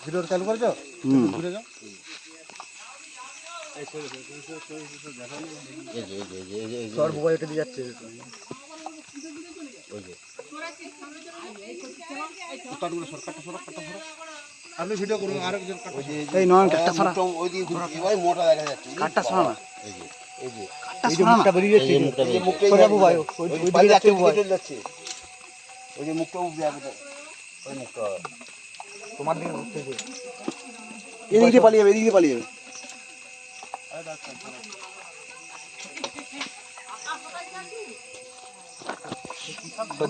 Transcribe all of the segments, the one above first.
Video চালু করেছো? ঘুরে যাও। সর মোবাইল কেটে যাচ্ছে। আপনি ভিডিও করুন, আরেকজন এই নন কাটটা সরা, ওই দিকে ঘুরে মোটা দেখা যাচ্ছে, কাটটা সরা না, এই যে কাটটা সরা, মুখটা বেরিয়ে যাচ্ছে, এই যে মুখটা সরে যাবো ভাই, ওই দিকে যাচ্ছে ভাই, ওই যে মুখটা উঠে যাবে, ওই মুখটা তোমার দিকে ঘুরতেছে, এদিকে পালিয়ে যাবে, এদিকে পালিয়ে যাবে।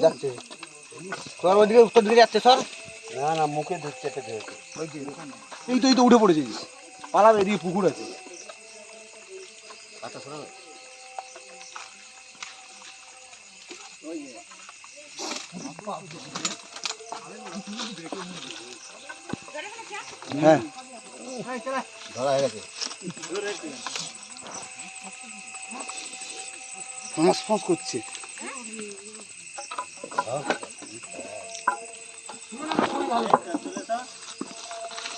যাচ্ছে তোর ওইদিকে, উত্তর দিকে যাচ্ছে স্যার। না না, মুখে চেপে ধরেছে, এই তো উঠে পড়েছে, পালাবে, এদিকে পুকুর আছে। আচ্ছা শোনো, হ্যাঁ ধরা হয়ে গেছে, ফস করছে।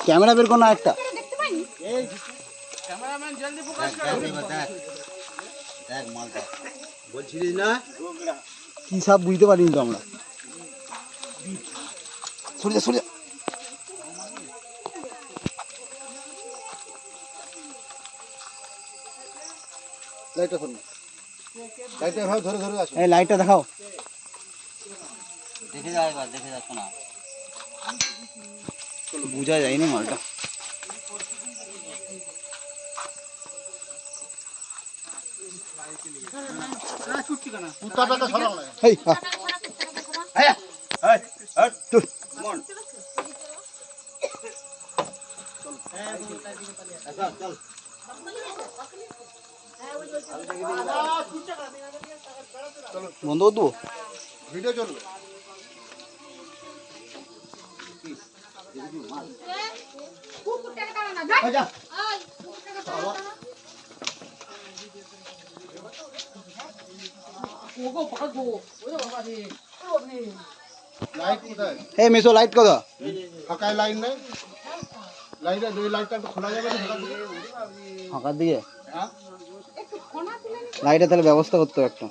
ক্যামেরা বের করো না একটা, বলছিলিস না কি সব বুঝতে পারিনি তো আমরা। সরে যা, সরে যা। লাইটটা ধরো, লাইটটা ভাই ধরে ধরে আসো, এই লাইটটা দেখাও, দেখে যাও এবার, দেখে যাচ্ছ না, বোঝা যায়নি মালটা। বন্ধ করবো, ভিডিও চলবে। এই মেসো লাইট কথা ফাঁকায় লাইন নেই, লাইটটা দুই লাইটটা একটু খোলা যাবে না ফাঁকার দিকে, লাইটটা তাহলে ব্যবস্থা করতে হবে একটা।